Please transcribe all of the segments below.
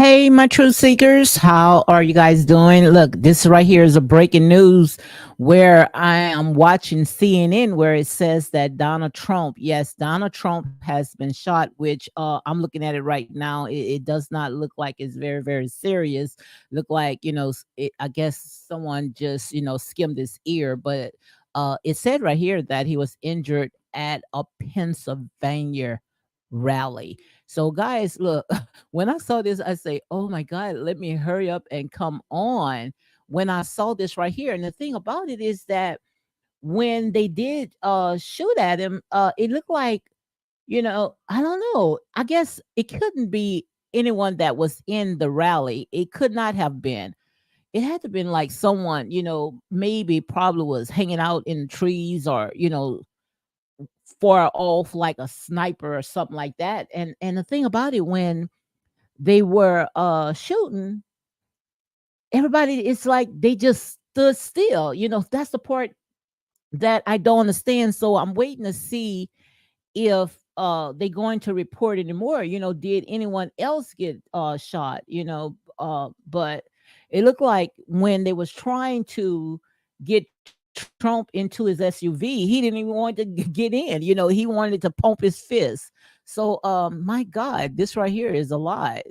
Hey, my truth seekers, how are you guys doing? Look, this right here is a breaking news where I am watching CNN where it says that Donald Trump, yes, Donald Trump has been shot, which I'm looking at it right now. It does not look like it's very, very serious. Look like, I guess someone just, skimmed his ear, but it said right here that he was injured at a Pennsylvania rally. So, guys, look, when I saw this, I say, "Oh my God, let me hurry up and come on." When I saw this right here, and the thing about it is that when they did shoot at him, it looked like, I don't know. I guess it couldn't be anyone that was in the rally. It could not have been. It had to been like someone, maybe probably was hanging out in the trees or, far off like a sniper or something like that. And the thing about it, when they were shooting, everybody, it's like they just stood still. That's the part that I don't understand. So I'm waiting to see if they going to report anymore. Did anyone else get shot? But it looked like when they was trying to get Trump into his SUV, he didn't even want to get in. He wanted to pump his fist. So my God, this right here is a lot.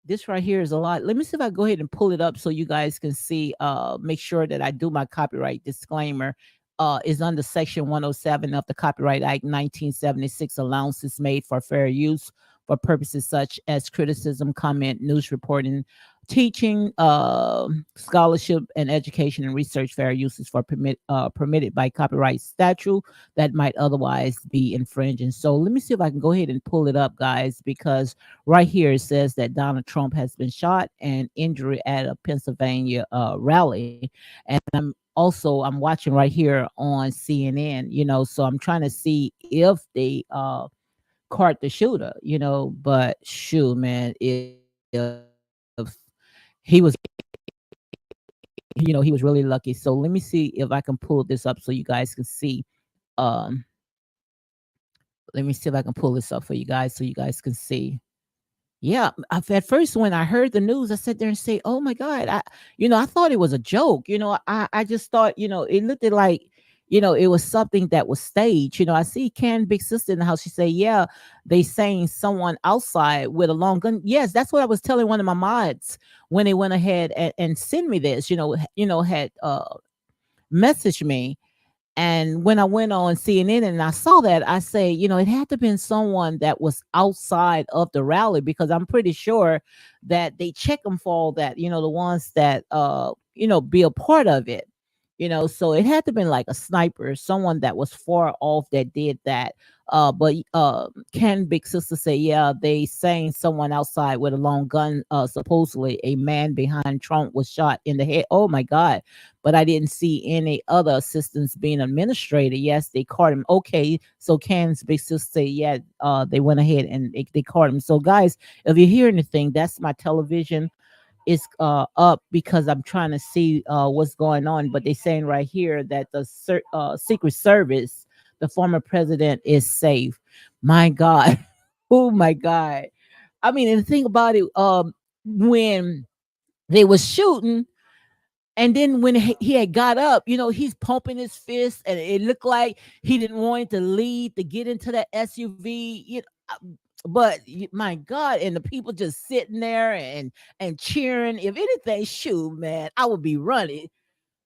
This right here is a lot. Let me see if I go ahead and pull it up so you guys can see. Make sure that I do my copyright disclaimer. Is under Section 107 of the Copyright Act 1976. Allowances made for fair use for purposes such as criticism, comment, news reporting, teaching, scholarship, and education and research. Fair uses for permitted by copyright statute that might otherwise be infringing. So let me see if I can go ahead and pull it up, guys, because right here it says that Donald Trump has been shot and injured at a Pennsylvania rally, and I'm watching right here on CNN. So I'm trying to see if they caught the shooter. But shoot, man, if he was, he was really lucky. So let me see if I can pull this up so you guys can see. Um, Let me see if I can pull this up for you guys so you guys can see. Yeah, at first when I heard the news, I sat there and say, "Oh my God!" I thought it was a joke. I just thought, it looked like, it was something that was staged. I see Can Big Sister in the house. She say, "Yeah, they saying someone outside with a long gun." Yes, that's what I was telling one of my mods when they went ahead and sent me this. Had messaged me, and when I went on CNN and I saw that, I say, it had to have been someone that was outside of the rally, because I'm pretty sure that they check them for all that, the ones that be a part of it. So it had to have been like a sniper, someone that was far off that did that. But can Big Sister say, yeah, they saying someone outside with a long gun, supposedly a man behind Trump was shot in the head. Oh my God. But I didn't see any other assistance being administrated. Yes, they caught him. Okay, so Can's Big Sister say, yeah, they went ahead and they caught him. So guys, if you hear anything, that's my television is up because I'm trying to see what's going on. But they're saying right here that the Secret Service, the former president, is safe. My God. Oh my God. I mean, and the thing about it, when they was shooting, and then when he had got up, he's pumping his fist, and it looked like he didn't want to lead to get into that SUV. But my God, and the people just sitting there and cheering. If anything, shoot, man, I would be running.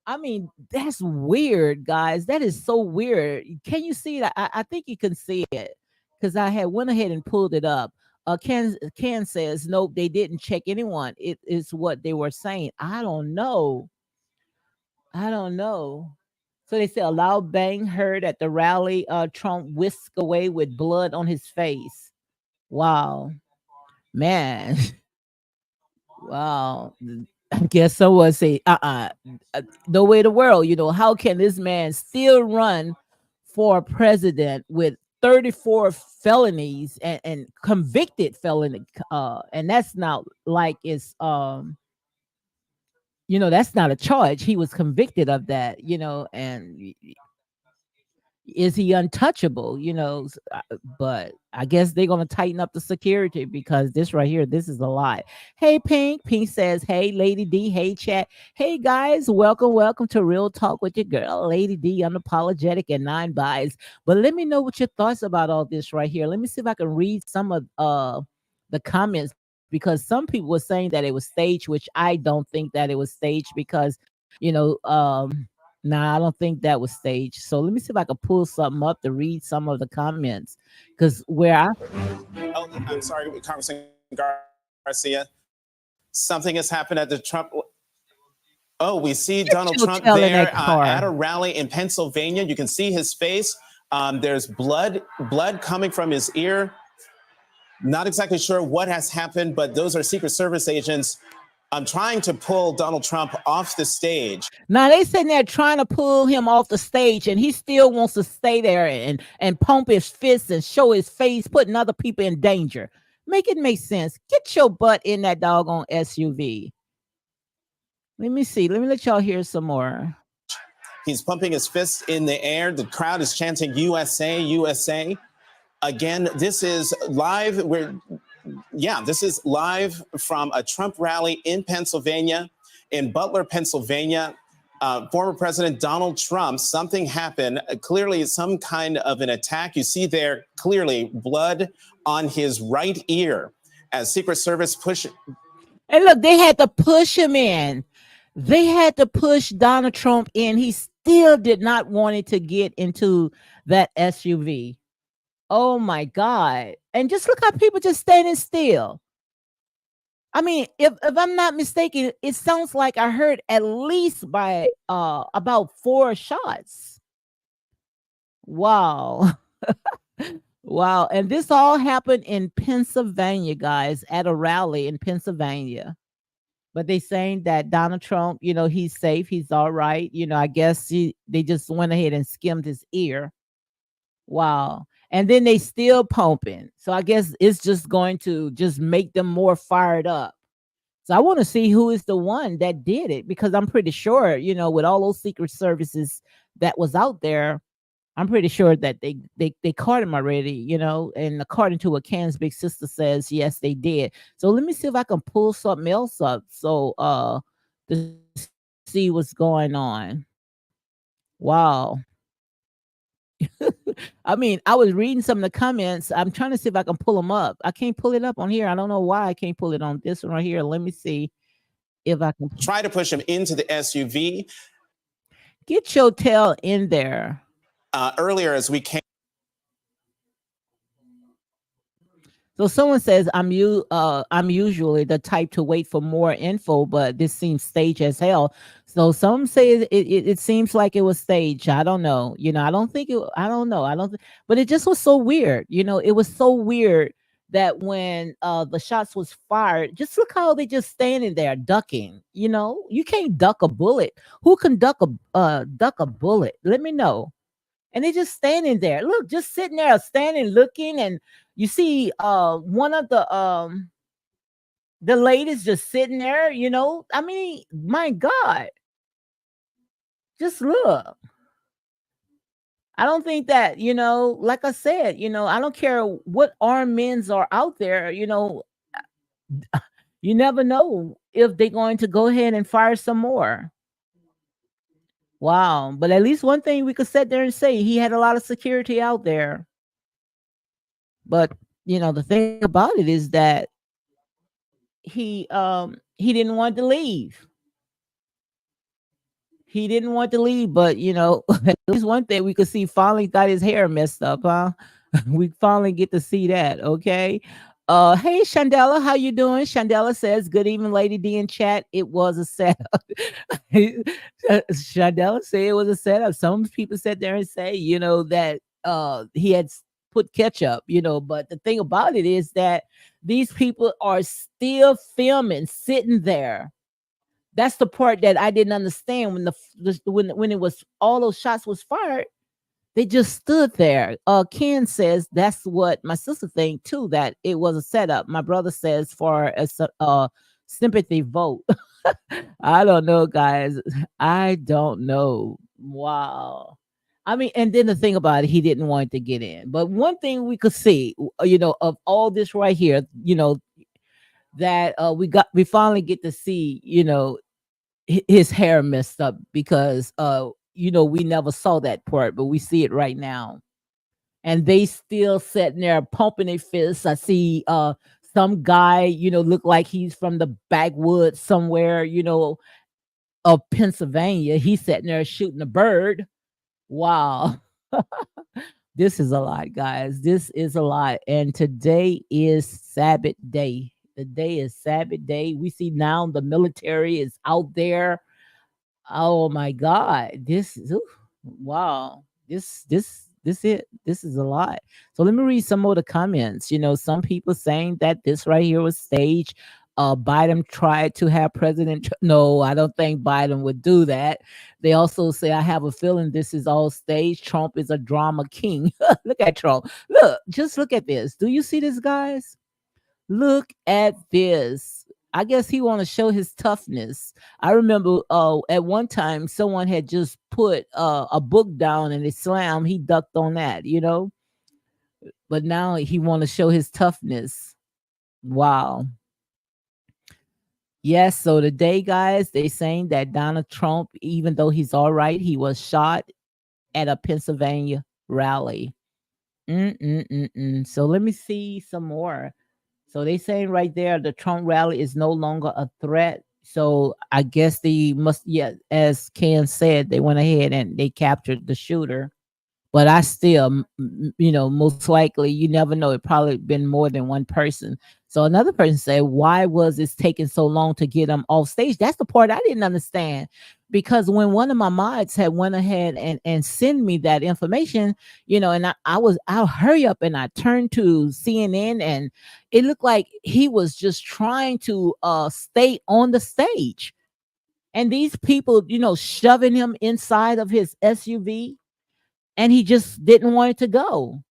I mean, that's weird, guys. That is so weird. Can you see that? I think you can see it because I had went ahead and pulled it up. Ken says nope, they didn't check anyone. It is what they were saying. I don't know. I don't know. So they say a loud bang heard at the rally. Trump whisked away with blood on his face. Wow, man. Wow. I guess someone say, no way in the world. How can this man still run for president with 34 felonies and convicted felony? And that's not like it's that's not a charge. He was convicted of that, and is he untouchable? But I guess they're gonna tighten up the security because this right here, this is a lot. Hey, Pink. Pink says, "Hey, Lady D. Hey, chat. Hey, guys. Welcome to Real Talk with your girl, Lady D. Unapologetic and nine buys. But let me know what your thoughts about all this right here. Let me see if I can read some of the comments because some people were saying that it was staged, which I don't think that it was staged because nah, I don't think that was staged. So let me see if I can pull something up to read some of the comments. Because where I Oh, I'm sorry, Congressman Garcia. Something has happened at the Trump. Oh, we see Donald Trump there at a rally in Pennsylvania. You can see his face. There's blood coming from his ear. Not exactly sure what has happened, but those are Secret Service agents. I'm trying to pull Donald Trump off the stage. Now they sitting there trying to pull him off the stage, and he still wants to stay there and pump his fists and show his face, putting other people in danger. Make it make sense. Get your butt in that doggone SUV. Let me see. Let me let y'all hear some more. He's pumping his fists in the air. The crowd is chanting USA, USA. Again, this is live. This is live from a Trump rally in Pennsylvania, in Butler, Pennsylvania. Former President Donald Trump, something happened. Clearly, some kind of an attack. You see there clearly blood on his right ear as Secret Service push. And look, they had to push him in. They had to push Donald Trump in. He still did not want it to get into that SUV. Oh my God. And just look how people just standing still. I mean, if I'm not mistaken, it sounds like I heard at least by about 4 shots. Wow. Wow. And this all happened in Pennsylvania, guys, at a rally in Pennsylvania. But they saying that Donald Trump, he's safe, he's all right. I guess they just went ahead and skimmed his ear. Wow. And then they still pumping. So I guess it's just going to just make them more fired up. So I want to see who is the one that did it because I'm pretty sure, with all those secret services that was out there, I'm pretty sure that they caught him already, and according to what Ken's big sister says, yes, they did. So let me see if I can pull something else up so to see what's going on. Wow. I mean, I was reading some of the comments. I'm trying to see if I can pull them up. I can't pull it up on here. I don't know why I can't pull it on this one right here. Let me see if I can try to push him into the SUV. Get your tail in there. Earlier as we came. So someone says I'm usually the type to wait for more info, but this seems staged as hell. So some say it seems like it was staged. I don't know. I don't think it. I don't know. But it just was so weird. It was so weird that when the shots was fired, just look how they just standing there ducking. You can't duck a bullet. Who can duck a bullet? Let me know. And they just standing there. Look, just sitting there, standing, looking, and you see one of the ladies just sitting there, I mean, my God. Just look. I don't think that, like I said, I don't care what armed men are out there, you never know if they're going to go ahead and fire some more. Wow. But at least one thing we could sit there and say, he had a lot of security out there. But, the thing about it is that he didn't want to leave. He didn't want to leave, but at least one thing we could see finally got his hair messed up, huh? We finally get to see that, okay? Hey Shandela, how you doing? Shandela says, good evening, Lady D in chat. It was a setup. Shandela said it was a setup. Some people sat there and say, that he had put ketchup, but the thing about it is that these people are still filming, sitting there. That's the part that I didn't understand when it was all those shots was fired. They just stood there. Ken says that's what my sister think too, that it was a setup. My brother says for a sympathy vote. I don't know, guys. I don't know. Wow. I mean, and then the thing about it, he didn't want to get in. But one thing we could see, you know, of all this right here, you know, that we finally get to see, you know, his hair messed up because you know, we never saw that part, but we see it right now. And they still sitting there pumping their fists. I see some guy, you know, look like he's from the backwoods somewhere, you know, of Pennsylvania. He's sitting there shooting a bird. Wow. This is a lot, guys. This is a lot. And today is Sabbath day. The day is Sabbath day. We see now the military is out there. Oh my God. This is wow. This it. This is a lot. So let me read some more of the comments. You know, some people saying that this right here was staged. Biden tried to have No, I don't think Biden would do that. They also say, I have a feeling this is all staged. Trump is a drama king. Look at Trump. Look, just look at this. Do you see this, guys? Look at this. I guess he want to show his toughness. I remember at one time someone had just put a book down and it slammed. He ducked on that, you know. But now he want to show his toughness. Wow. Yes. So today, guys, they saying that Donald Trump, even though he's all right, he was shot at a Pennsylvania rally. Mm-mm-mm-mm. So let me see some more. So they saying right there the Trump rally is no longer a threat. So I guess they must, yeah, as Ken said, they went ahead and they captured the shooter. But I still, you know, most likely, you never know. It probably been more than one person. So another person said, "Why was it taking so long to get them off stage?" That's the part I didn't understand, because when one of my mods had went ahead and send me that information, you know, and I'll hurry up and I turned to CNN, and it looked like he was just trying to stay on the stage, and these people, you know, shoving him inside of his SUV, and he just didn't want it to go.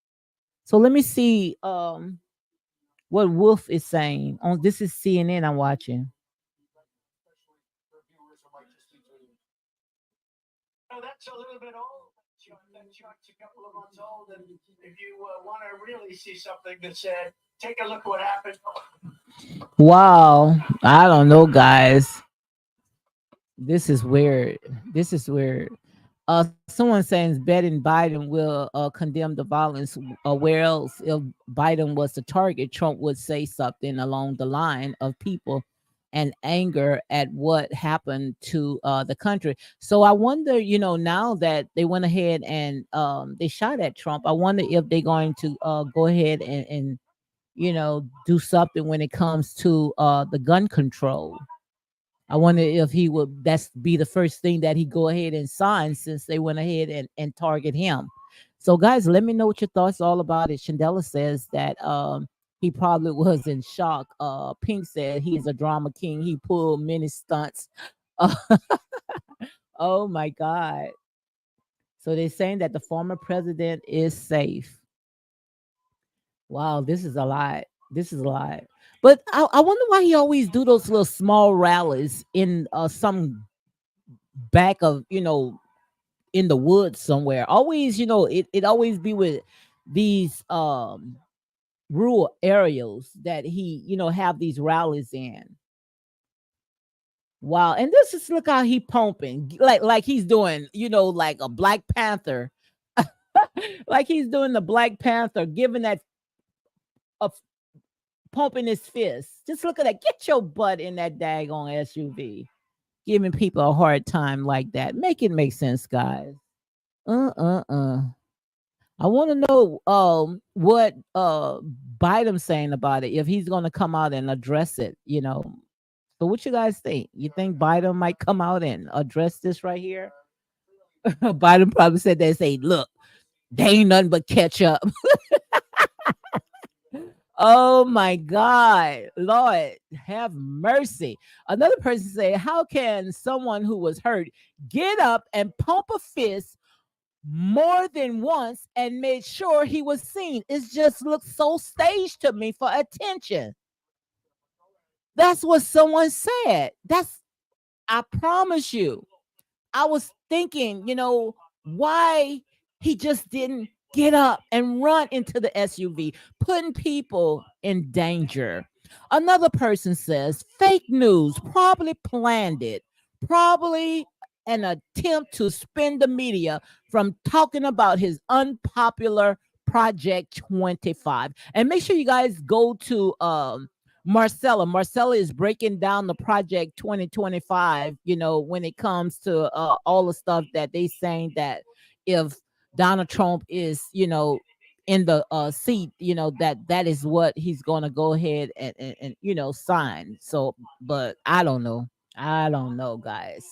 So let me see what Wolf is saying. On this is CNN I'm watching. Wow. I don't know, guys. This is weird. This is weird. Someone saying betting Biden will condemn the violence. Where else, if Biden was the target, Trump would say something along the line of people and anger at what happened to the country. So I wonder, you know, now that they went ahead and they shot at Trump, I wonder if they're going to go ahead and you know, do something when it comes to the gun control. I wonder if he would that's be the first thing that he go ahead and sign, since they went ahead and target him. So guys, let me know what your thoughts all about it. Chandela says that he probably was in shock. Pink said he is a drama king. He pulled many stunts. Oh my God. So they're saying that the former president is safe. Wow, this is a lot. This is a lot. But I wonder why he always do those little small rallies in some back of, you know, in the woods somewhere. Always, you know, it always be with these rural areas that he, you know, have these rallies in. Wow. And this is look how he pumping. Like he's doing, you know, like a Black Panther. Like he's doing the Black Panther, giving that a pumping his fist. Just look at that. Get your butt in that daggone SUV. Giving people a hard time like that. Make it make sense, guys. Uh. I want to know what Biden's saying about it, if he's going to come out and address it, you know. So what you guys think? You think Biden might come out and address this right here? Biden probably said they say, look, they ain't nothing but catch up. Oh my God, Lord, have mercy. Another person said, how can someone who was hurt get up and pump a fist more than once and made sure he was seen? It just looks so staged to me for attention. That's what someone said. I promise you. I was thinking, you know, why He just didn't get up and run into the SUV, putting people in danger. Another person says fake news, probably planned it, probably an attempt to spin the media from talking about his unpopular Project 25. And make sure you guys go to Marcella. Marcella is breaking down the Project 2025, when it comes to all the stuff that they saying that if Donald Trump is, in the seat, that is what he's going to go ahead and sign. So, but I don't know. I don't know, guys.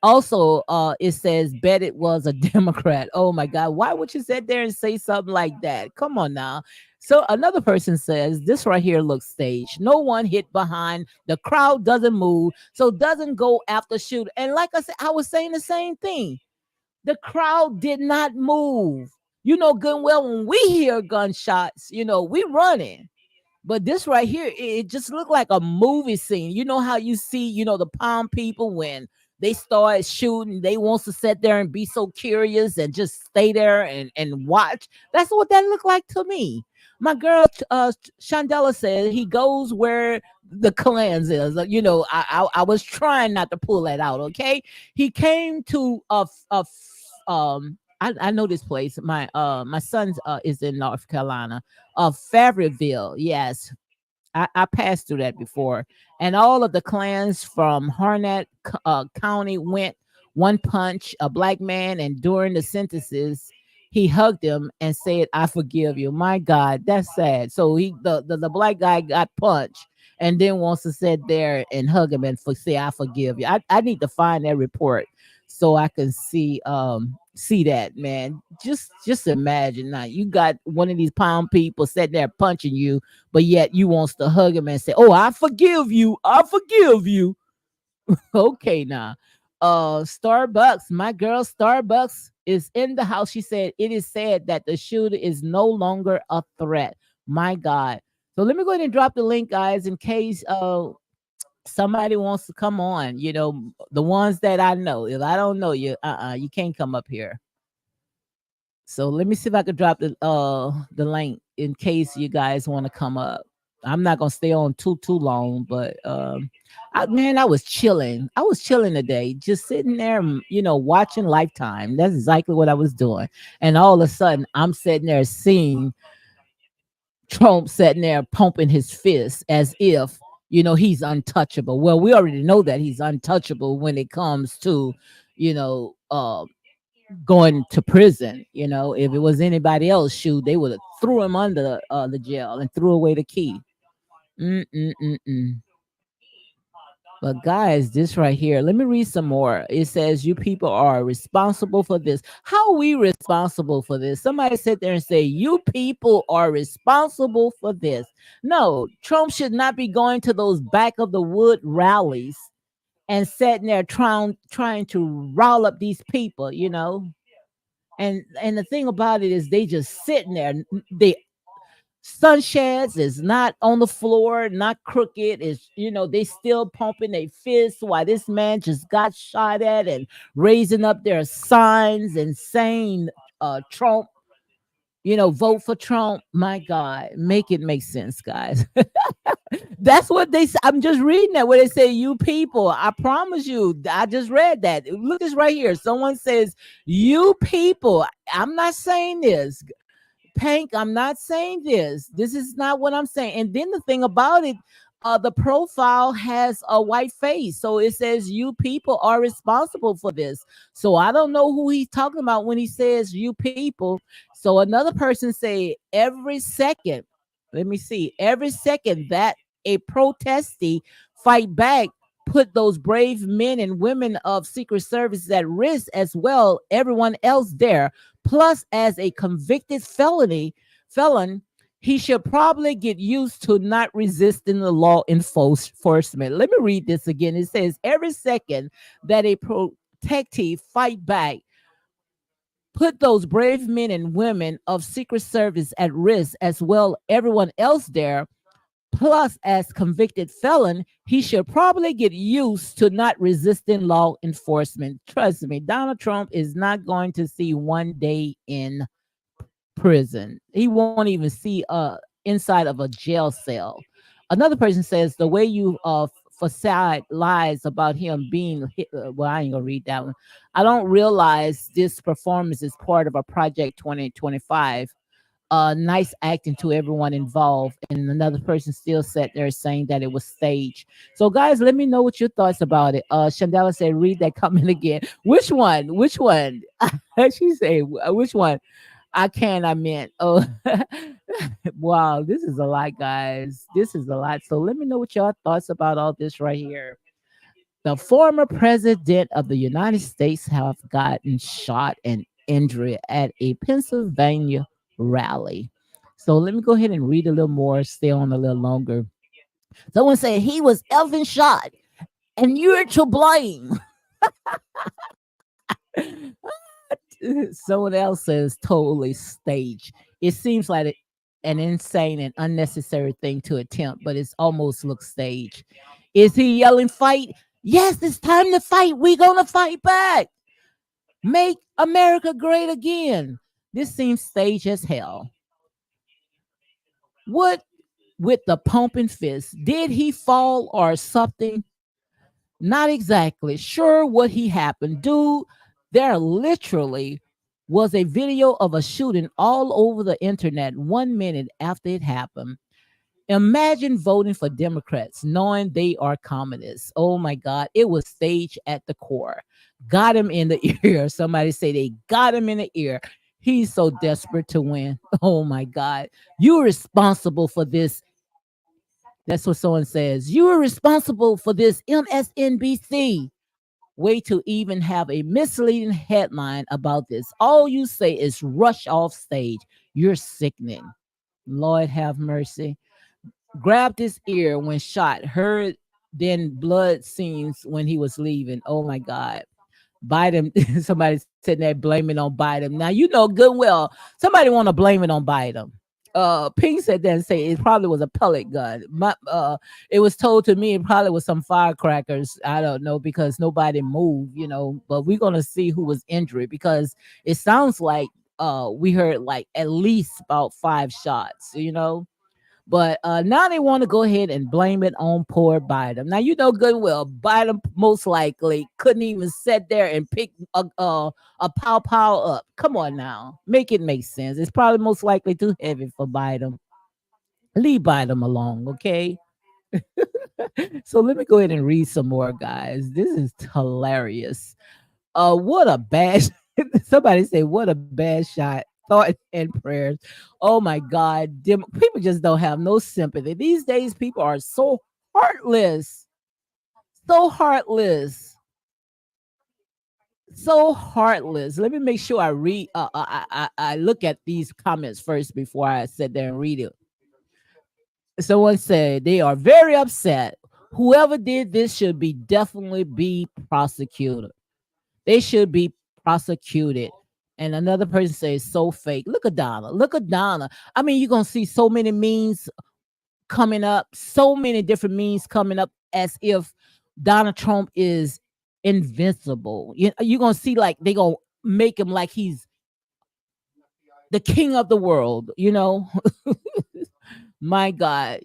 Also, it says bet it was a Democrat. Oh my God, why would you sit there and say something like that? Come on now. So another person says this right here looks staged. No one hit behind. The crowd doesn't move, so doesn't go after shoot. And like I said, I was saying the same thing. The crowd did not move. You know good and well when we hear gunshots, we running. But this right here, it just looked like a movie scene. You know how you see, the palm people when they start shooting, they wants to sit there and be so curious and just stay there and watch. That's what that looked like to me. My girl Chandela said he goes where the clans is. I was trying not to pull that out. Okay, he came to I know this place. My son is in North Carolina, of Fayetteville. Yes, I passed through that before. And all of the clans from Harnett County went one punch a black man, and during the sentences, he hugged him and said, "I forgive you." My God, that's sad. So the black guy got punched and then wants to sit there and hug him and say, "I forgive you." I need to find that report so I can see that, man. Just imagine now you got one of these pound people sitting there punching you, but yet you wants to hug him and say, "Oh, I forgive you, I forgive you." Okay, now Starbucks, my girl Starbucks is in the house. She said it is said that the shooter is no longer a threat. My God. So let me go ahead and drop the link, guys, in case somebody wants to come on, the ones that I know. If I don't know you, you can't come up here. So let me see if I could drop the link in case you guys want to come up. I'm not gonna stay on too long, but I was chilling. I was chilling today, just sitting there, watching Lifetime. That's exactly what I was doing. And all of a sudden, I'm sitting there seeing Trump sitting there pumping his fist as if he's untouchable. Well, we already know that he's untouchable when it comes to you know going to prison. If it was anybody else, shoot, they would have threw him under the jail and threw away the key. Mm-mm-mm-mm. But guys, this right here, let me read some more. It says, "You people are responsible for this." How are we responsible for this? Somebody sit there and say, "You people are responsible for this." No, Trump should not be going to those back of the wood rallies and sitting there trying to rile up these people. And the thing about it is they just sitting there. They Sunshades is not on the floor, not crooked. Is they still pumping their fists while this man just got shot at and raising up their signs and saying Trump, vote for Trump. My God, make it make sense, guys. That's what they say. I'm just reading that where they say, "You people." I promise you, I just read that. Look this right here. Someone says, "You people." I'm not saying this. Pank, I'm not saying this. This is not what I'm saying. And then the thing about it, the profile has a white face. So it says, "You people are responsible for this." So I don't know who he's talking about when he says "you people." So another person say every second, let me see, every second that a protestee fight back, put those brave men and women of Secret Service at risk as well, everyone else there. Plus, as a convicted felon, he should probably get used to not resisting the law enforcement. Let me read this again. It says, every second that a protectee fight back, put those brave men and women of Secret Service at risk as well, everyone else there. Plus, as convicted felon, he should probably get used to not resisting law enforcement. Trust me, Donald Trump is not going to see one day in prison. He won't even see inside of a jail cell. Another person says the way you facade lies about him being well, I ain't gonna read that one. I don't realize this performance is part of a project 2025. Nice acting to everyone involved. And another person still sat there saying that it was staged. So, guys, let me know what your thoughts about it. Chandela said, read that comment again. Which one? Which one? She said, which one? I can, I meant. Oh, wow. This is a lot, guys. This is a lot. So, let me know what y'all thoughts about all this right here. The former president of the United States have gotten shot and injured at a Pennsylvania rally. So let me go ahead and read a little more, stay on a little longer. Someone said he was effing shot and you're to blame. Someone else says totally staged. It seems like an insane and unnecessary thing to attempt, but it's almost looks staged. Is he yelling fight? Yes, it's time to fight. We're gonna fight back. Make America great again. This seems staged as hell. What with the pumping fist? Did he fall or something? Not exactly sure what he happened. Dude, there literally was a video of a shooting all over the internet 1 minute after it happened. Imagine voting for Democrats knowing they are communists. Oh my God, it was staged at the core. Got him in the ear. Somebody say they got him in the ear. He's so desperate to win. Oh my God. You're responsible for this. That's what someone says. You are responsible for this MSNBC. Way to even have a misleading headline about this. All you say is rush off stage. You're sickening. Lord have mercy. Grabbed his ear when shot. Heard then blood scenes when he was leaving. Oh my God. Biden, somebody sitting there blaming on Biden. Now you know good well somebody want to blame it on Biden. Pink said that and say it probably was a pellet gun. It was told to me it probably was some firecrackers. I don't know because nobody moved, but we're gonna see who was injured because it sounds like we heard like at least about 5 shots. But now they want to go ahead and blame it on poor Biden. Now you know good and well Biden most likely couldn't even sit there and pick a pow up. Come on now, make it make sense. It's probably most likely too heavy for Biden. Leave Biden alone, okay? So let me go ahead and read some more, guys. This is hilarious. What a bad somebody say what a bad shot. Thought and prayers. Oh my God. People just don't have no sympathy. These days, people are so heartless. So heartless. So heartless. Let me make sure I read. I look at these comments first before I sit there and read it. Someone said they are very upset. Whoever did this should be definitely be prosecuted. They should be prosecuted. And another person says so fake. Look at Donna. Look at Donna. I mean, you're gonna see so many memes coming up, so many different memes coming up as if Donald Trump is invincible. You're gonna see like they gonna make him like he's the king of the world. My God.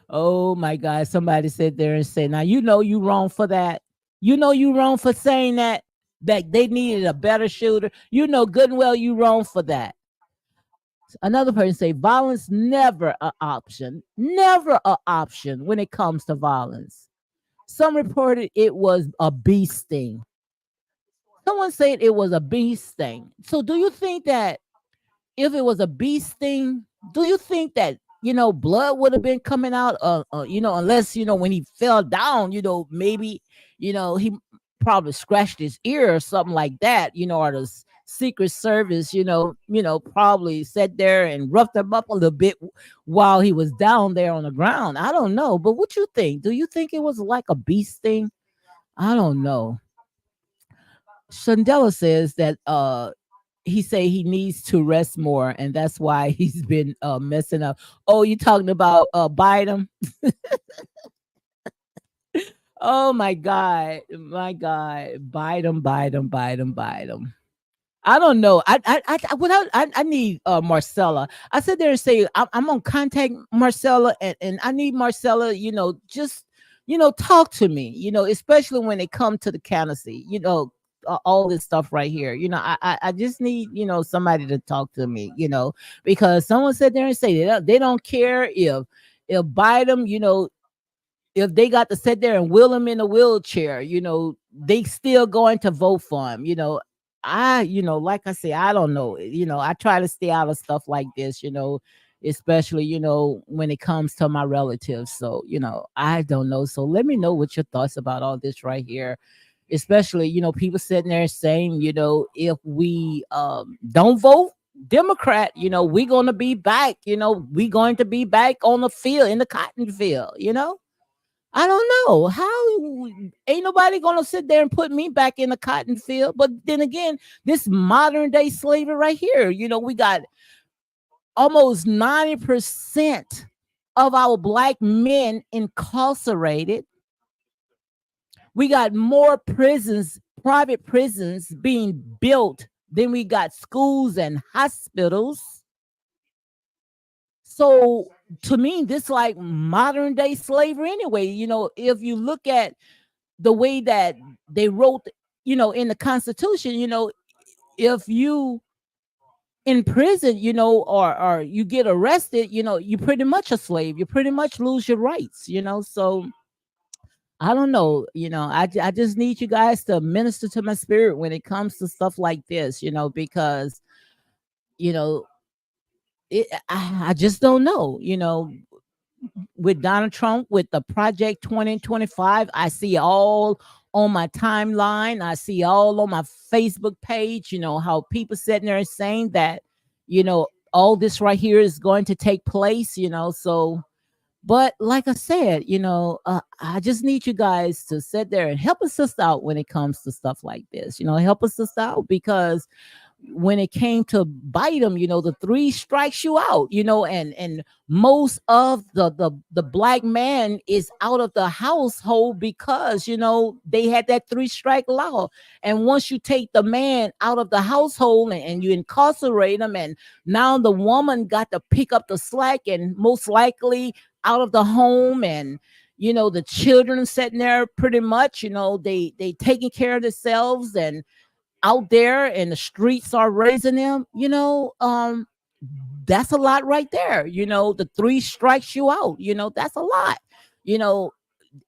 Oh my God. Somebody said there and said, now you wrong for that. You wrong for saying that they needed a better shooter. You know good and well you wrong for that. Another person say violence never an option. Never an option when it comes to violence. Some reported it was a bee sting. Someone said it was a bee sting. So do you think that if it was a bee sting, do you think that blood would have been coming out? Unless when he fell down, maybe he probably scratched his ear or something like that. Or the Secret Service, probably sat there and roughed him up a little bit while he was down there on the ground. I don't know, but what you think? Do you think it was like a bee sting? I don't know. Chandela says that he say he needs to rest more, and that's why he's been messing up. Oh, you talking about Biden? Oh my God, Biden, Biden, Biden, Biden. I don't know. I need Marcella. I sit there and say I'm gonna contact Marcella, and I need Marcella. Just talk to me. Especially when it come to the candidacy. All this stuff right here. I just need somebody to talk to me. Because someone sat there and say they don't care if Biden, if they got to sit there and wheel him in a wheelchair, they still going to vote for him. Like I say, I don't know. I try to stay out of stuff like this, especially, when it comes to my relatives. So, I don't know. So let me know what your thoughts about all this right here. Especially, people sitting there saying, if we don't vote Democrat, we're gonna be back, we're going to be back on the field in the cotton field. I don't know how ain't nobody gonna sit there and put me back in the cotton field. But then again, this modern day slavery right here, we got almost 90% of our black men incarcerated. We got more prisons, private prisons being built than we got schools and hospitals. So to me, this like modern day slavery anyway. If you look at the way that they wrote, in the Constitution, if you in prison, or you get arrested, you pretty much a slave. You pretty much lose your rights. So I don't know. I just need you guys to minister to my spirit when it comes to stuff like this, because you know I just don't know. With Donald Trump, with the Project 2025, I see all on my timeline. I see all on my Facebook page, how people sitting there saying that, all this right here is going to take place. So, but like I said, I just need you guys to sit there and help us out when it comes to stuff like this. Help us out because when it came to bite them, the three strikes you out, and most of the black man is out of the household because they had that three-strike law. And once you take the man out of the household and you incarcerate him, and now the woman got to pick up the slack and most likely out of the home, and the children sitting there pretty much, they taking care of themselves and out there and the streets are raising them, that's a lot right there. The three strikes you out, that's a lot. You know,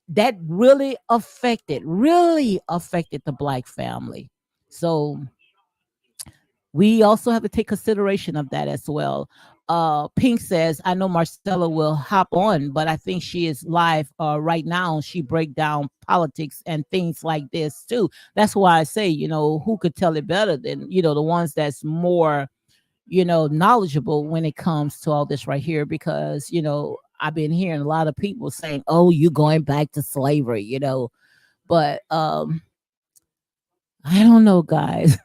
that really affected the black family. So we also have to take consideration of that as well. Pink says, I know Marcella will hop on, but I think she is live right now. She break down politics and things like this too. That's why I say, who could tell it better than, the ones that's more, knowledgeable when it comes to all this right here. Because, I've been hearing a lot of people saying, oh, you going back to slavery, but I don't know, guys.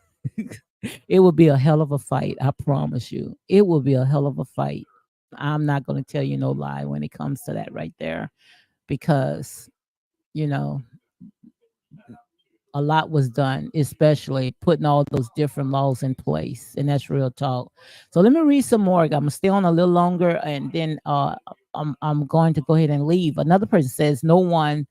It will be a hell of a fight. I promise you. It will be a hell of a fight. I'm not going to tell you no lie when it comes to that right there because, you know, a lot was done, especially putting all those different laws in place. And that's real talk. So let me read some more. I'm going to stay on a little longer and then I'm going to go ahead and leave. Another person says, no one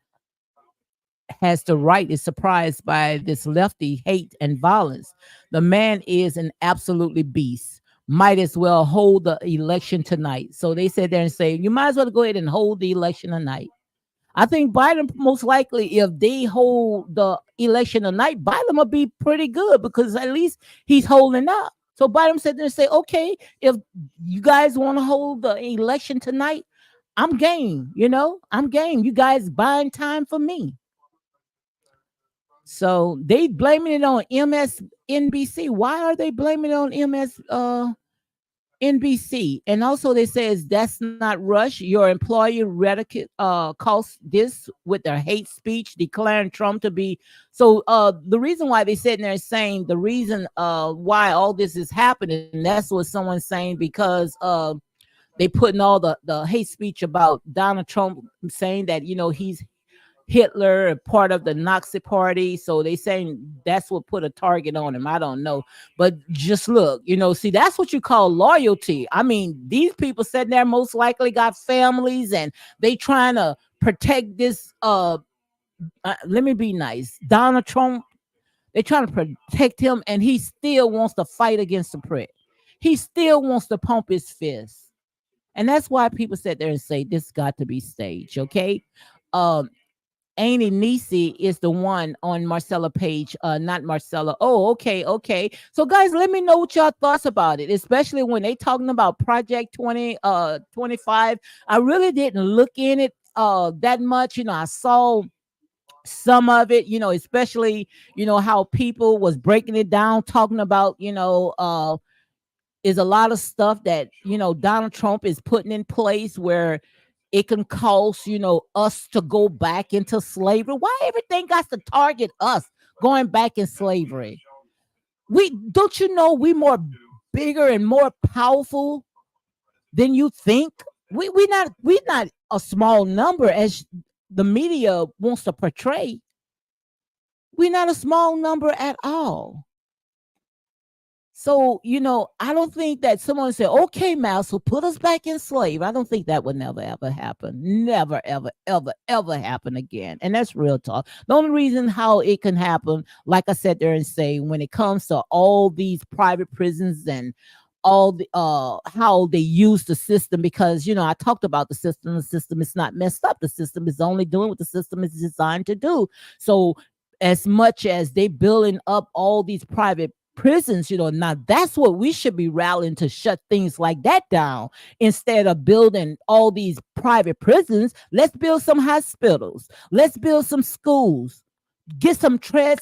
has the right is surprised by this lefty hate and violence. The man is an absolutely beast. Might as well hold the election tonight. So they said there and say, you might as well go ahead and hold the election tonight. I think Biden, most likely, if they hold the election tonight, Biden will be pretty good because at least he's holding up. So Biden said there and say, okay, if you guys want to hold the election tonight, I'm game. I'm game. You guys buying time for me. So they blaming it on MSNBC. Why are they blaming it on NBC, and also they says that's not Rush. Your employer calls this with their hate speech, declaring Trump to be so. The reason why they sitting there saying the reason why all this is happening, that's what someone's saying because they putting all the hate speech about Donald Trump, saying that he's Hitler, a part of the Nazi party. So they saying that's what put a target on him. I don't know. But just look, see, that's what you call loyalty. I mean, these people sitting there most likely got families and they trying to protect this. Let me be nice. Donald Trump, they trying to protect him and he still wants to fight against the press. He still wants to pump his fist. And that's why people sit there and say this got to be staged. Okay. Um, Amy Nisi is the one on Marcella page, not Marcella. Oh, okay, okay. So guys, let me know what y'all thoughts about it, especially when they talking about Project 25. I really didn't look in it that much. I saw some of it, especially, how people was breaking it down, talking about, is a lot of stuff that, Donald Trump is putting in place where it can cause, us to go back into slavery. Why everything got to target us going back in slavery? We don't we more bigger and more powerful than you think? We not a small number as the media wants to portray. We're not a small number at all. So, I don't think that someone said, okay, Mouse, will put us back in slave. I don't think that would never, ever happen. Never, ever, ever, ever happen again. And that's real talk. The only reason how it can happen, like I said there and say, when it comes to all these private prisons and all the how they use the system, because I talked about the system is not messed up. The system is only doing what the system is designed to do. So as much as they building up all these private prisons, now that's what we should be rallying to, shut things like that down. Instead of building all these private prisons, let's build some hospitals, let's build some schools, get some trade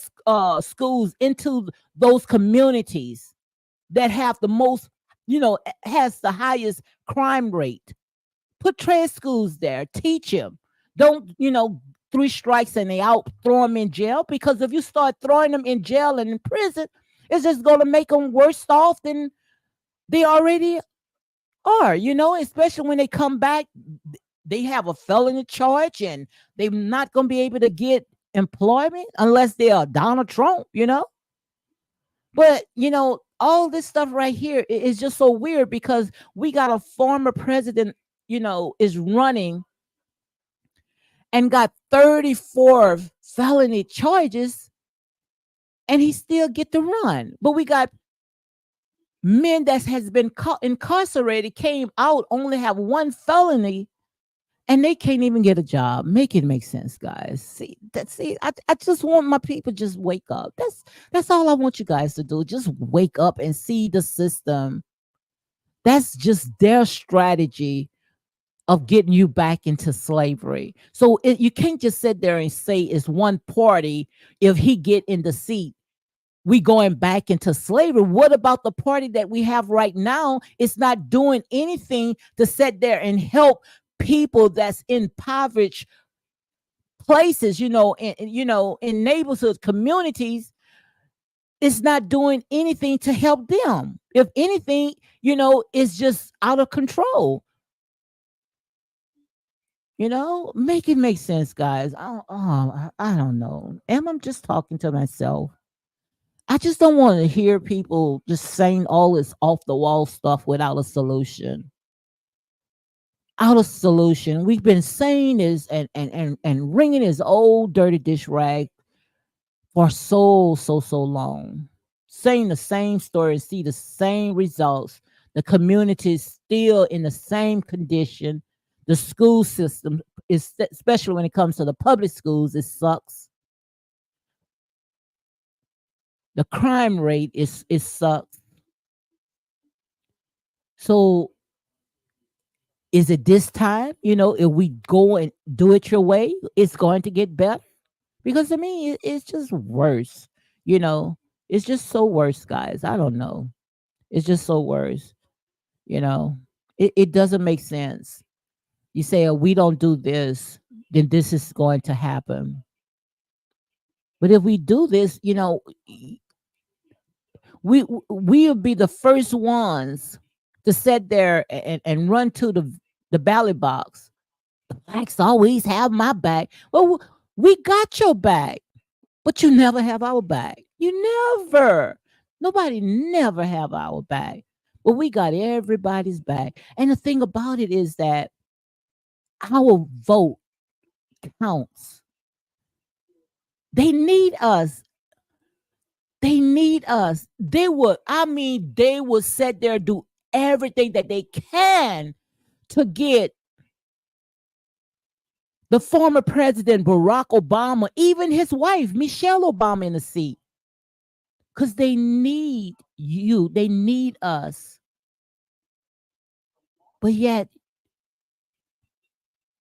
schools into those communities that have the most, has the highest crime rate. Put trade schools there, teach them. Don't, 3 strikes and they out, throw them in jail, because if you start throwing them in jail and in prison, it's just going to make them worse off than they already are, especially when they come back, they have a felony charge and they're not going to be able to get employment unless they are Donald Trump, But, all this stuff right here is just so weird because we got a former president, is running and got 34 felony charges and he still get to run. But we got men that has been incarcerated, came out, only have 1 felony, and they can't even get a job. Make it make sense, guys. I just want my people just wake up. That's all I want you guys to do. Just wake up and see the system. That's just their strategy of getting you back into slavery. So you can't just sit there and say it's one party. If he get in the seat, we going back into slavery. What about the party that we have right now? It's not doing anything to sit there and help people that's in impoverished places, in neighborhood communities. It's not doing anything to help them. If anything, it's just out of control. Make it make sense, guys. I don't know. Am I just talking to myself? I just don't want to hear people just saying all this off the wall stuff without a solution. Out of solution. We've been saying this and ringing this old dirty dish rag for so long. Saying the same story, see the same results. The community is still in the same condition. The school system is, especially when it comes to the public schools, it sucks. The crime rate is sucks. So is it this time, if we go and do it your way, it's going to get better? Because to me, it's just worse. It's just so worse, guys. I don't know. It's just so worse. You know, it doesn't make sense. You say, oh, we don't do this, then this is going to happen. But if we do this, we'll be the first ones to sit there and run to the ballot box. The blacks always have my back. Well, we got your back, but you never have our back. You never. Nobody never have our back. But we got everybody's back. And the thing about it is that our vote counts. They need us. They need us. They would sit there, do everything that they can to get the former president Barack Obama, even his wife, Michelle Obama, in the seat. Because they need you. They need us. But yet,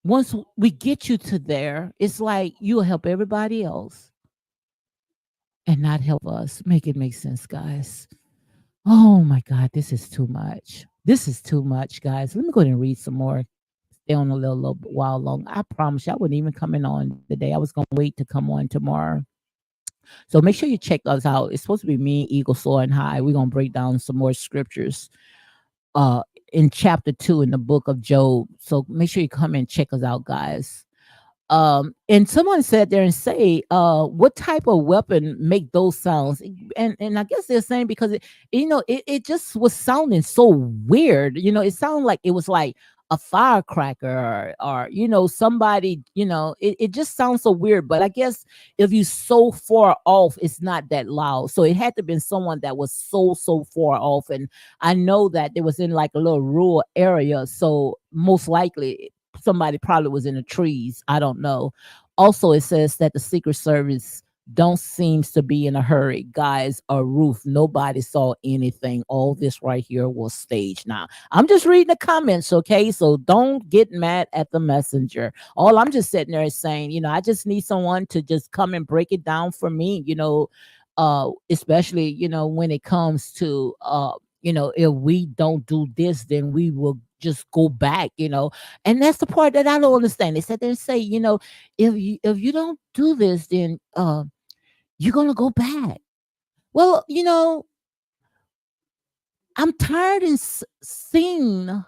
once we get you to there, it's like you'll help everybody else and not help us. Make it make sense, guys. Oh my God, this is too much. This is too much, guys. Let me go ahead and read some more. Stay on a little while long. I promise you, I wasn't even coming on today. I was going to wait to come on tomorrow. So make sure you check us out. It's supposed to be me, Eagle, Soaring High. We're going to break down some more scriptures in chapter 2 in the book of Job. So make sure you come and check us out, guys. And someone said there and say, what type of weapon make those sounds? And I guess they're saying because it just was sounding so weird. It sounded like it was like a firecracker or somebody, it just sounds so weird. But I guess if you so far off, it's not that loud. So it had to have been someone that was so far off. And I know that it was in like a little rural area. So most likely somebody probably was in the trees. I don't know. Also, it says that the Secret Service don't seems to be in a hurry. Guys, a roof. Nobody saw anything. All this right here was staged. Now, I'm just reading the comments, okay? So don't get mad at the messenger. All I'm just sitting there is saying, I just need someone to just come and break it down for me, especially, when it comes to if we don't do this, then we will just go back, and that's the part that I don't understand. They said they say, if you don't do this, then you're gonna go back. Well, I'm tired of seeing a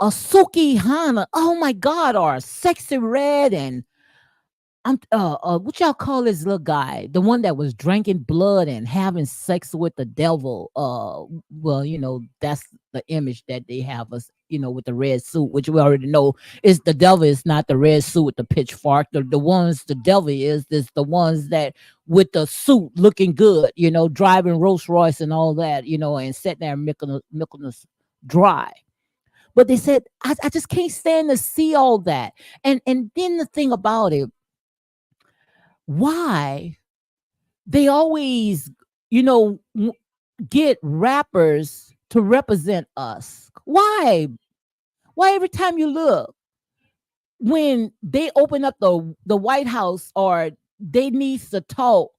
Suki Hana, oh my God, or Sexy Red, and I'm what y'all call this little guy, the one that was drinking blood and having sex with the devil. Well, that's the image that they have us, with the red suit, which we already know is the devil is not the red suit with the pitchfork. The ones the devil is the ones that with the suit looking good, driving Rolls Royce and all that, and sitting there milking us dry. But they said, I just can't stand to see all that. And then the thing about it, why they always, get rappers to represent us. Why every time you look, when they open up the White House or they needs to talk,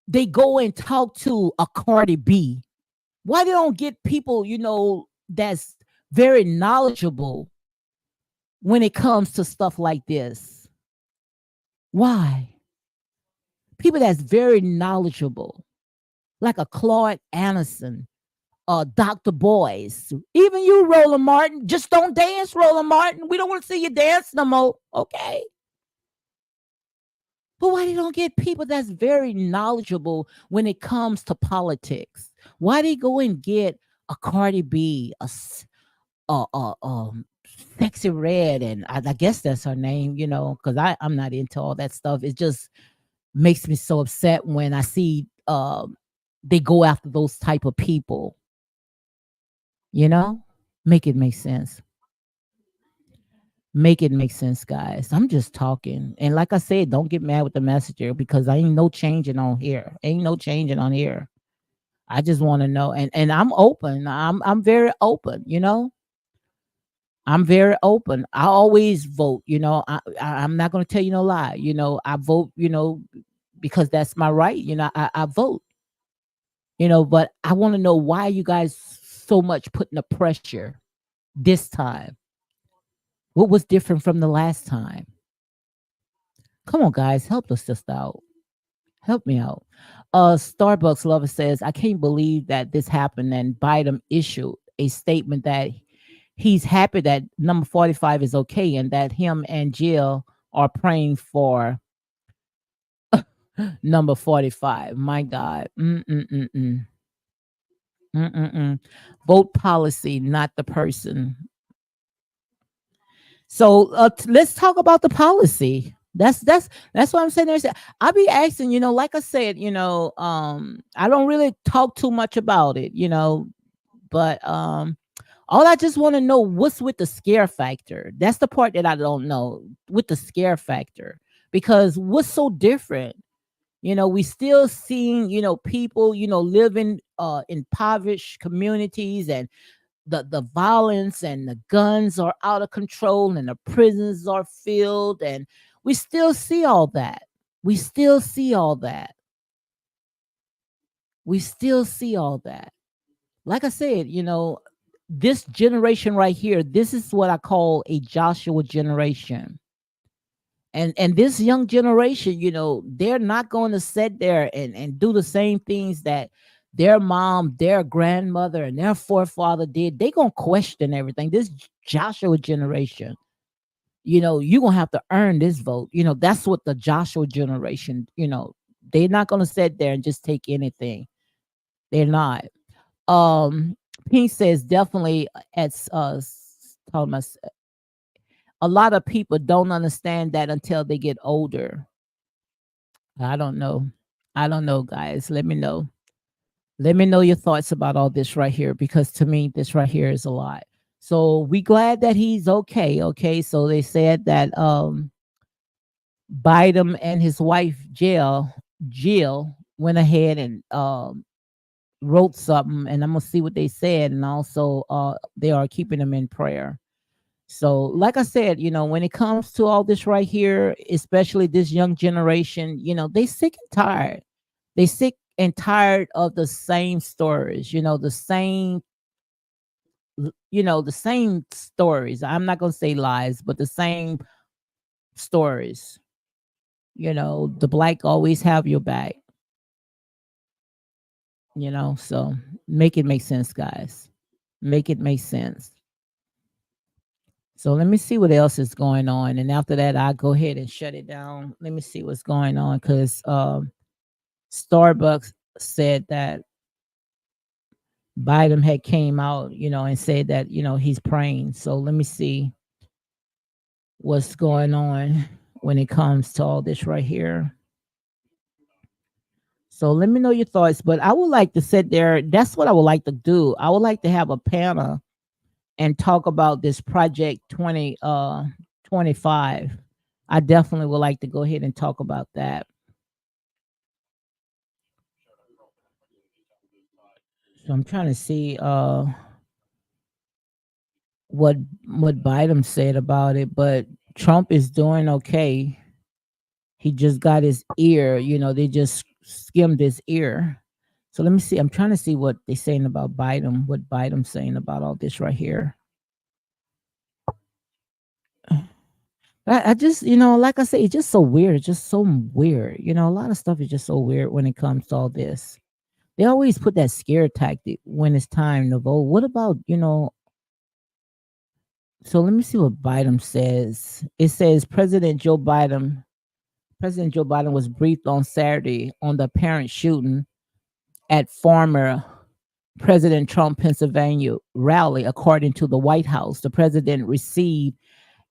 they go and talk to a Cardi B? Why they don't get people, that's very knowledgeable when it comes to stuff like this? Why? People that's very knowledgeable, like a Claude Anderson, Dr. Boyce, even you, Roland Martin. Just don't dance, Roland Martin. We don't want to see you dance no more. Okay. But why they don't get people that's very knowledgeable when it comes to politics? Why they go and get a Cardi B, a Sexy Red, and I guess that's her name, because I'm not into all that stuff. It just makes me so upset when I see they go after those type of people. Make it make sense. Make it make sense, guys. I'm just talking. And like I said, don't get mad with the messenger because I ain't no changing on here. Ain't no changing on here. I just want to know. And I'm open. I'm very open, I'm very open. I always vote, I'm not gonna tell you no lie. I vote, because that's my right. I vote. But I want to know why you guys so much putting the pressure this time? What was different from the last time? Come on, guys, help us sister out. Help me out. Starbucks lover says, I can't believe that this happened. And Biden issued a statement that he's happy that number 45 is okay and that him and Jill are praying for number 45. My God. Mm-mm-mm-mm. Mm-mm-mm. Vote policy, not the person. So let's talk about the policy. That's what I'm saying. I'll be asking, like I said, I don't really talk too much about it, but all I just want to know what's with the scare factor. That's the part that I don't know with the scare factor because what's so different? We still seeing, people, living in impoverished communities and the violence and the guns are out of control and the prisons are filled and we still see all that. We still see all that. We still see all that. Like I said, this generation right here, this is what I call a Joshua generation. And this young generation, they're not going to sit there and do the same things that their mom, their grandmother, and their forefather did. They're going to question everything. This Joshua generation, you're going to have to earn this vote. That's what the Joshua generation, they're not going to sit there and just take anything. They're not. Um, Pink says definitely at Thomas, a lot of people don't understand that until they get older. I don't know. I don't know, guys. Let me know. Let me know your thoughts about all this right here because to me, this right here is a lot. So we glad that he's okay. Okay. So they said that Biden and his wife Jill went ahead and wrote something and I'm gonna see what they said. And also they are keeping them in prayer. So, like I said, when it comes to all this right here, especially this young generation, they sick and tired. They sick and tired of the same stories, the same stories. I'm not gonna say lies, but the same stories. The black always have your back. So make it make sense, guys. Make it make sense. So let me see what else is going on. And after that, I'll go ahead and shut it down. Let me see what's going on because Starbucks said that Biden had came out, and said that, he's praying. So let me see what's going on when it comes to all this right here. So let me know your thoughts. But I would like to sit there. That's what I would like to do. I would like to have a panel and talk about this project 2025. I definitely would like to go ahead and talk about that. So I'm trying to see what Biden said about it, but Trump is doing okay. He just got his ear, they just skimmed his ear. So let me see. I'm trying to see what they're saying about Biden, what Biden's saying about all this right here. I just, like I say, it's just so weird. It's just so weird. A lot of stuff is just so weird when it comes to all this. They always put that scare tactic when it's time to vote. What about, so let me see what Biden says. It says President Joe Biden was briefed on Saturday on the apparent shooting at former President Trump Pennsylvania rally, according to the White House. The president received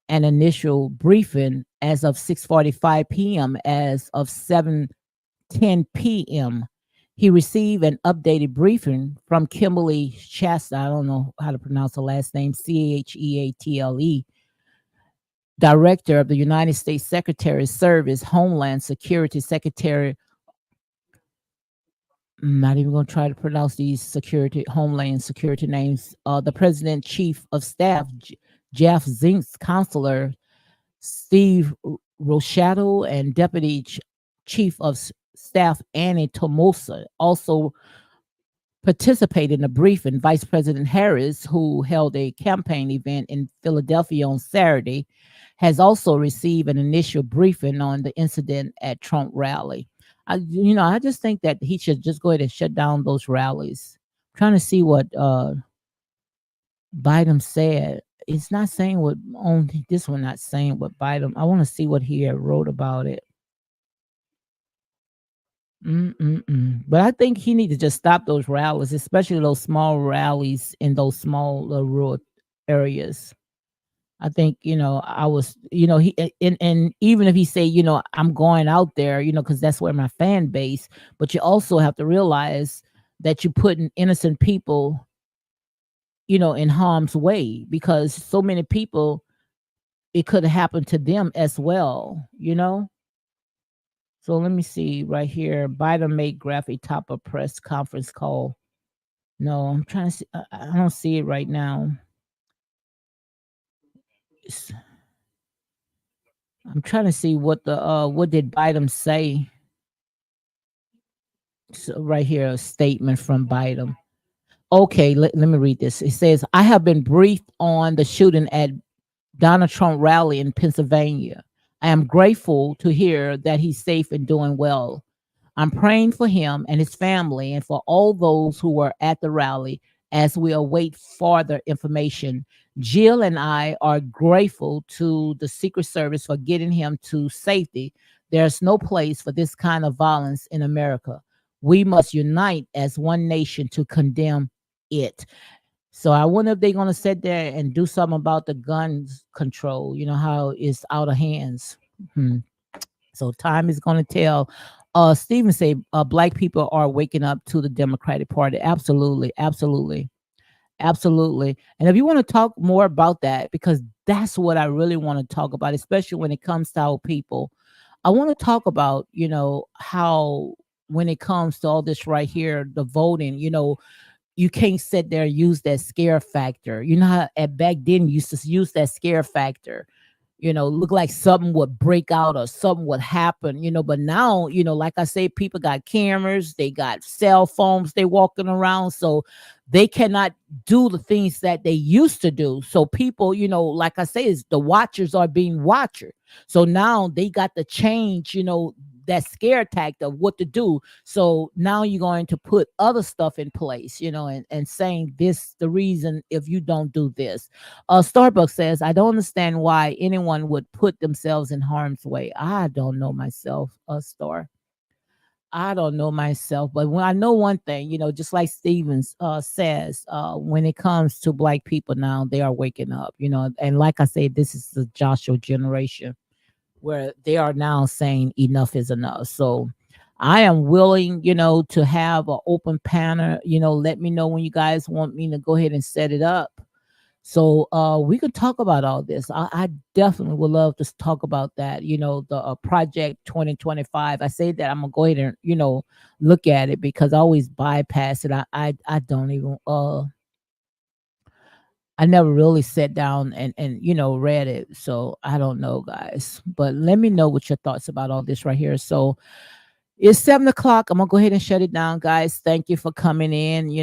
an initial briefing as of 6:45 p.m. As of 7:10 p.m. He received an updated briefing from Kimberly Shasta. I don't know how to pronounce her last name, Cheatle, Director of the United States Secretary of Service, Homeland Security Secretary. I'm not even going to try to pronounce these Homeland Security names. The President Chief of Staff, Jeff Zients, Counselor Steve Rochato, and Deputy Chief of Staff Annie Tomosa. Also participated in a briefing. Vice President Harris, who held a campaign event in Philadelphia on Saturday, has also received an initial briefing on the incident at Trump rally. I just think that he should just go ahead and shut down those rallies. I'm trying to see what Biden said. It's not saying what on this one. Not saying what Biden. I want to see what he wrote about it. But I think he needs to just stop those rallies, especially those small rallies in those small rural areas. I think I was he and even if he say I'm going out there because that's where my fan base, but you also have to realize that you're putting innocent people in harm's way because so many people it could have happened to them as well. So let me see right here. Biden made graphic top of press conference call. No, I'm trying to see. I don't see it right now. It's- I'm trying to see what did Biden say. So right here, a statement from Biden. Okay, let me read this. It says, I have been briefed on the shooting at Donald Trump rally in Pennsylvania. I am grateful to hear that he's safe and doing well. I'm praying for him and his family and for all those who were at the rally as we await further information. Jill and I are grateful to the Secret Service for getting him to safety. There's no place for this kind of violence in America. We must unite as one nation to condemn it. So I wonder if they're going to sit there and do something about the guns control, how it's out of hands. Hmm. So time is going to tell. Stephen say black people are waking up to the Democratic Party. Absolutely, absolutely, absolutely. And if you want to talk more about that, because that's what I really want to talk about, especially when it comes to our people. I want to talk about, how when it comes to all this right here, the voting, you can't sit there and use that scare factor. You know how back then you used to use that scare factor, look like something would break out or something would happen, but now, like I say, people got cameras, they got cell phones, they walking around, so they cannot do the things that they used to do. So people, like I say, is the watchers are being watcher. So now they got to change, that scare tactic of what to do. So now you're going to put other stuff in place, and saying this the reason if you don't do this. Starbucks says, I don't understand why anyone would put themselves in harm's way. I don't know myself, Star. I don't know myself, but when I know one thing, just like Stevens says, when it comes to black people now, they are waking up, and like I say, this is the Joshua generation where they are now saying enough is enough. So I am willing, to have an open panel. Let me know when you guys want me to go ahead and set it up. So we could talk about all this. I definitely would love to talk about that. The project 2025. I say that I'm gonna go ahead and look at it because I always bypass it. I don't even I never really sat down and read it. So I don't know, guys. But let me know what your thoughts about all this right here. So it's 7 o'clock. I'm gonna go ahead and shut it down, guys. Thank you for coming in,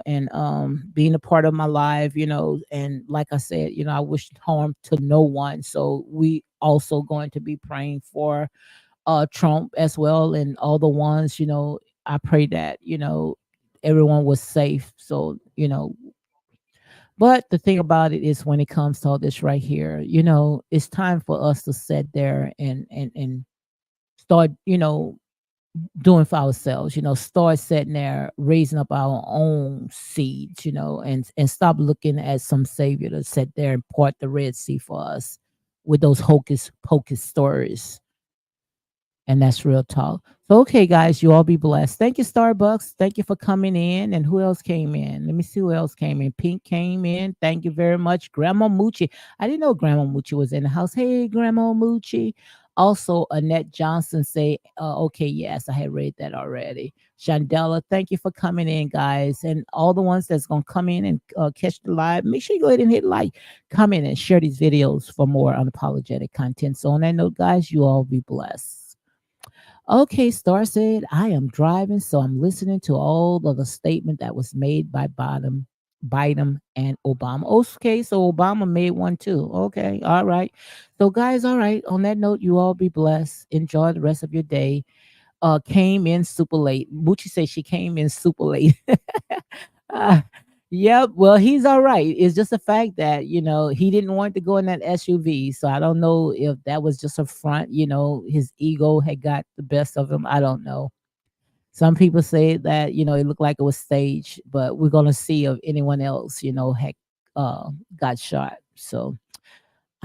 and being a part of my live, and like I said, I wish harm to no one. So we also going to be praying for Trump as well and all the ones, I pray that, everyone was safe. So, but the thing about it is when it comes to all this right here, it's time for us to sit there and start, doing for ourselves, start sitting there raising up our own seeds, and stop looking at some savior to sit there and part the Red Sea for us with those hocus pocus stories. And that's real talk. So, okay, guys, you all be blessed. Thank you, Starbucks. Thank you for coming in. And who else came in? Let me see who else came in. Pink came in. Thank you very much. Grandma Moochie. I didn't know Grandma Moochie was in the house. Hey, Grandma Moochie. Also, Annette Johnson say, okay, yes, I had read that already. Chandela, thank you for coming in, guys. And all the ones that's going to come in and catch the live, make sure you go ahead and hit like, come in and share these videos for more unapologetic content. So on that note, guys, you all be blessed. Okay, Star said, I am driving, so I'm listening to all of the statement that was made by Biden and Obama. Okay, so Obama made one too. Okay, all right. So, guys, all right. On that note, you all be blessed. Enjoy the rest of your day. Came in super late. Bucci said she came in super late. uh, yep. Well, he's all right. It's just the fact that he didn't want to go in that SUV. So I don't know if that was just a front. His ego had got the best of him. I don't know. Some people say that it looked like it was staged, but we're gonna see if anyone else had got shot. So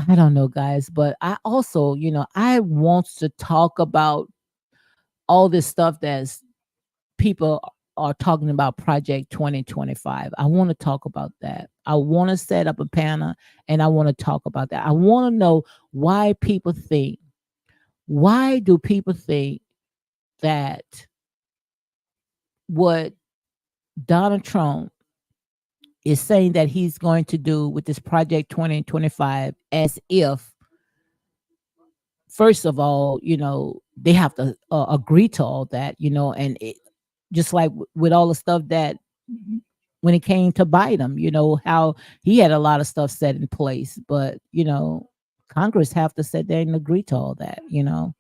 I don't know, guys. But I also I want to talk about all this stuff that's people are talking about Project 2025. I want to talk about that. I want to set up a panel and I want to talk about that. I want to know why do people think that what Donald Trump is saying that he's going to do with this Project 2025, as if, first of all, they have to agree to all that, and just like with all the stuff that when it came to Biden, how he had a lot of stuff set in place, but Congress have to sit there and agree to all that, and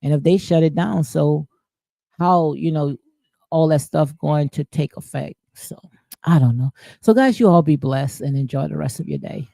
if they shut it down, so how all that stuff going to take effect? So I don't know. So guys, you all be blessed and enjoy the rest of your day.